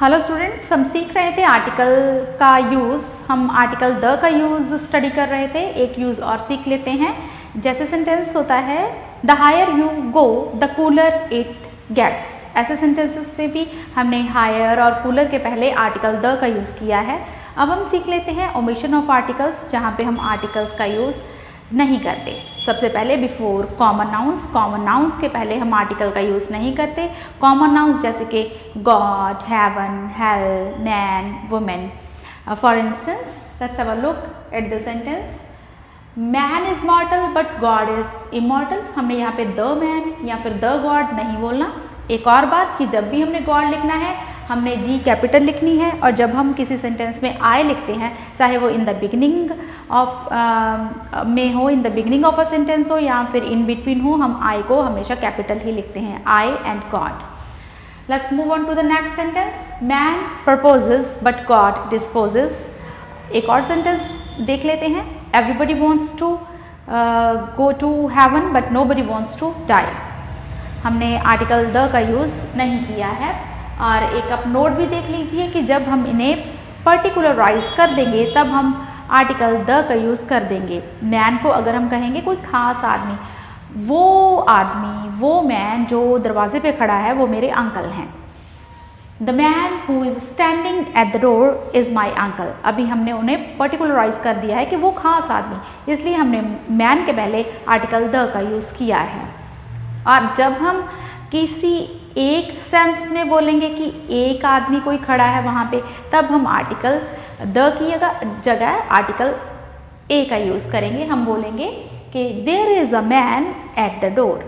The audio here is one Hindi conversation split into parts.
हेलो स्टूडेंट्स, हम सीख रहे थे आर्टिकल का यूज़। हम आर्टिकल द का यूज़ स्टडी कर रहे थे। एक यूज़ और सीख लेते हैं। जैसे सेंटेंस होता है the higher you go the cooler it gets, ऐसे सेंटेंसेस में भी हमने हायर और कूलर के पहले आर्टिकल द का यूज़ किया है। अब हम सीख लेते हैं ओमिशन ऑफ आर्टिकल्स, जहाँ पे हम आर्टिकल्स का यूज़ नहीं करते। सबसे पहले बिफोर कॉमन नाउंस के पहले हम आर्टिकल का यूज़ नहीं करते। कॉमन नाउंस जैसे कि God, heaven, hell, man, women. For instance let's have a look at the sentence man is mortal but God is immortal. हमने यहाँ पे द मैन या फिर द गॉड नहीं बोलना। एक और बात कि जब भी हमने गॉड लिखना है हमने जी कैपिटल लिखनी है, और जब हम किसी सेंटेंस में आई लिखते हैं, चाहे वो इन द बिगनिंग ऑफ में हो, in the beginning of a sentence हो या फिर इन बिटवीन हो, हम आई को हमेशा कैपिटल ही लिखते हैं, I and God. Let's move on to the next sentence man proposes but God disposes. एक और सेंटेंस देख लेते हैं everybody wants to go to heaven but nobody wants to die. हमने आर्टिकल द का यूज़ नहीं किया है। और एक आप नोट भी देख लीजिए कि जब हम इन्हें पर्टिकुलराइज कर देंगे तब हम आर्टिकल द का यूज़ कर देंगे। मैन को अगर हम कहेंगे कोई खास आदमी, वो मैन जो दरवाजे पे खड़ा है वो मेरे अंकल हैं। The man who is standing at the door is my uncle. अभी हमने उन्हें पर्टिकुलराइज कर दिया है कि वो खास आदमी, इसलिए हमने मैन के पहले आर्टिकल द का यूज़ किया है। और जब हम किसी एक सेंस में बोलेंगे कि एक आदमी कोई खड़ा है वहाँ पे, तब हम आर्टिकल द की जगह आर्टिकल ए का यूज़ करेंगे। हम बोलेंगे कि there is a man at the door.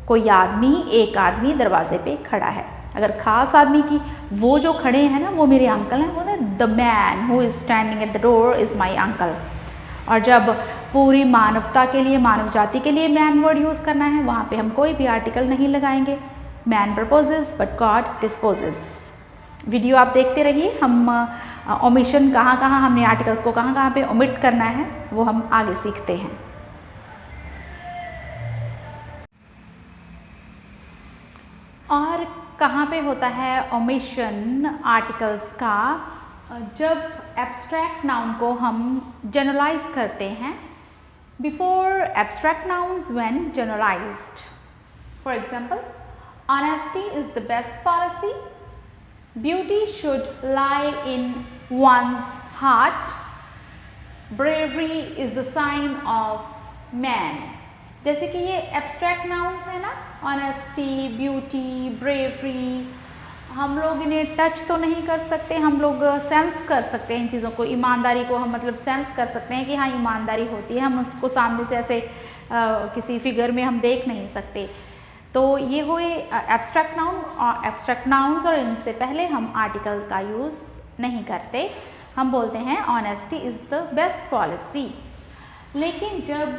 कोई आदमी, एक आदमी दरवाजे पे खड़ा है। अगर खास आदमी की वो जो खड़े हैं ना वो मेरे अंकल हैं, वो ना the man who is standing at the door is my uncle. और जब पूरी मानवता के लिए, मानव जाति के लिए मैन वर्ड यूज़ करना है, वहाँ पे हम कोई भी आर्टिकल नहीं लगाएंगे। Man proposes but God dispossess. Video आप देखते रहिए। हम ओमिशन कहाँ हमने आर्टिकल्स को कहाँ पे ओमिट करना है वो हम आगे सीखते हैं। और कहाँ पे होता है ओमिशन आर्टिकल्स का? जब एब्स्ट्रैक्ट नाउन को हम जनरलाइज करते हैं। Before abstract nouns when generalised. For example honesty is the best policy. Beauty should lie in one's heart. Bravery is the sign of man. जैसे कि ये एब्स्ट्रैक्ट नाउन्स है ना, ऑनेस्टी, ब्यूटी, ब्रेवरी, हम लोग इन्हें टच तो नहीं कर सकते, हम लोग सेंस कर सकते हैं इन चीज़ों को। ईमानदारी को हम मतलब सेंस कर सकते हैं कि हाँ ईमानदारी होती है, हम उसको सामने से ऐसे किसी फिगर में हम देख नहीं सकते। तो ये हुए एब्स्ट्रैक्ट नाउन और एब्स्ट्रैक्ट नाउन्स, और इनसे पहले हम आर्टिकल का यूज़ नहीं करते। हम बोलते हैं honesty is the best policy. लेकिन जब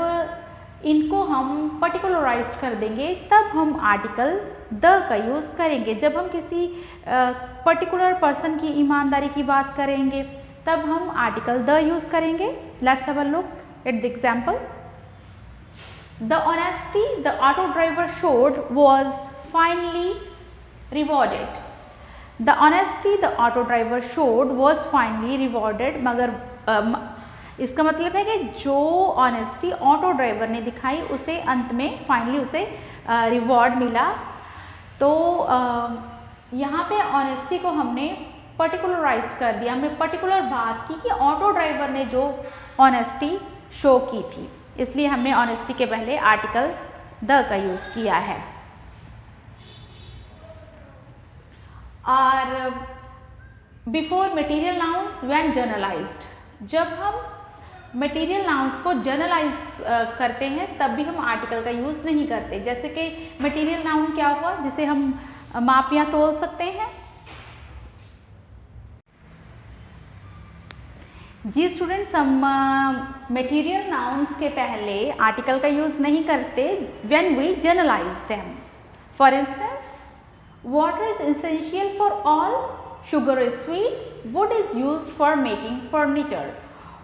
इनको हम पर्टिकुलराइज कर देंगे तब हम आर्टिकल द का यूज़ करेंगे। जब हम किसी पर्टिकुलर पर्सन की ईमानदारी की बात करेंगे तब हम आर्टिकल द यूज़ करेंगे। Let's have a look at the example. The honesty the auto driver showed was finally rewarded. The honesty the auto driver showed was finally rewarded. मगर इसका मतलब है कि जो ऑनेस्टी ऑटो ड्राइवर ने दिखाई उसे अंत में फाइनली उसे रिवॉर्ड मिला। तो यहाँ पे ऑनेस्टी को हमने पर्टिकुलराइज कर दिया। हमने पर्टिकुलर बात की कि ऑटो ड्राइवर ने जो ऑनेस्टी शो की थी, इसलिए हमने ऑनेस्टी के पहले आर्टिकल द का यूज़ किया है। और before material nouns when generalised. जब हम मटेरियल नाउन्स को जनरलाइज करते हैं तब भी हम आर्टिकल का यूज़ नहीं करते। जैसे कि मटेरियल नाउन क्या हुआ, जिसे हम माप या तोल सकते हैं। जी स्टूडेंट्स, हम मटेरियल नाउन्स के पहले आर्टिकल का यूज़ नहीं करते when we generalise them. For instance water is essential for all, sugar is sweet, wood is used for making furniture,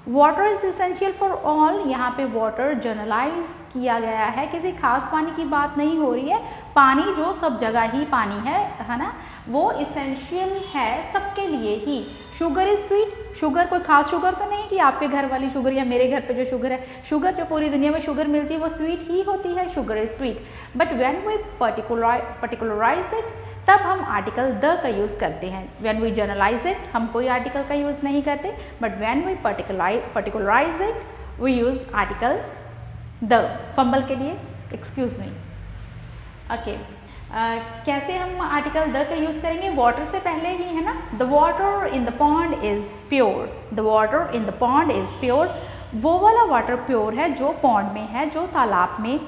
water is essential for all, यहाँ पे वाटर जनरलाइज किया गया है, किसी खास पानी की बात नहीं हो रही है, पानी जो सब जगह ही पानी है ना, वो इसेंशियल है सबके लिए ही। शुगर इज स्वीट, शुगर कोई खास शुगर तो नहीं कि आपके घर वाली शुगर या मेरे घर पे जो शुगर है, शुगर जो पूरी दुनिया में शुगर मिलती है वो स्वीट ही होती है, sugar is sweet. But when we particularize it, तब हम आर्टिकल द का यूज़ करते हैं। व्हेन वी जनरलाइज इट, हम कोई आर्टिकल का यूज़ नहीं करते, but when we particularize it we use article the. Fumble के लिए एक्सक्यूज मी। ओके, कैसे हम आर्टिकल द का यूज़ करेंगे? वाटर से पहले ही है ना, the water in the pond is pure, the water in the pond is pure, वो वाला वाटर प्योर है जो पॉन्ड में है, जो तालाब में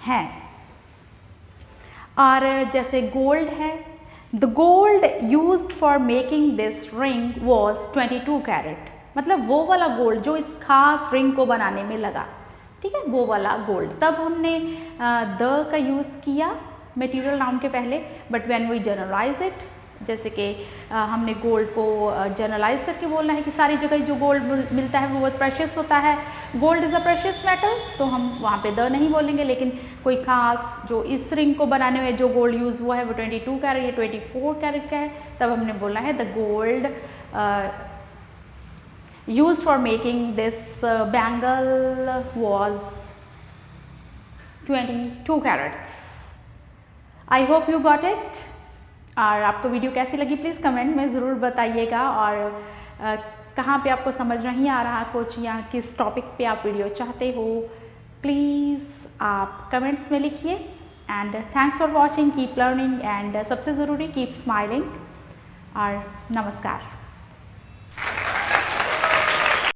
है। और जैसे गोल्ड है, the gold used for making this ring was 22 carat, मतलब वो वाला गोल्ड जो इस खास रिंग को बनाने में लगा, ठीक है, वो वाला गोल्ड। तब हमने द का यूज़ किया मटेरियल नाउन के पहले। But when we generalise it, जैसे कि हमने गोल्ड को जनरलाइज करके बोलना है कि सारी जगह जो गोल्ड मिलता है वो बहुत प्रेशियस होता है, gold is a precious metal, तो हम वहाँ पे द नहीं बोलेंगे। लेकिन कोई खास जो इस रिंग को बनाने में जो गोल्ड यूज़ हुआ है वो 22 कैरेट या 24 कैरेट का है, तब हमने बोलना है the gold used for making this bangle was 22 carats. I hope you got it. और आपको वीडियो कैसी लगी प्लीज़ कमेंट में ज़रूर बताइएगा, और कहाँ पे आपको समझ नहीं आ रहा कुछ या किस टॉपिक पे आप वीडियो चाहते हो, प्लीज़ आप कमेंट्स में लिखिए। And thanks for watching, keep learning and सबसे ज़रूरी कीप स्माइलिंग, और नमस्कार।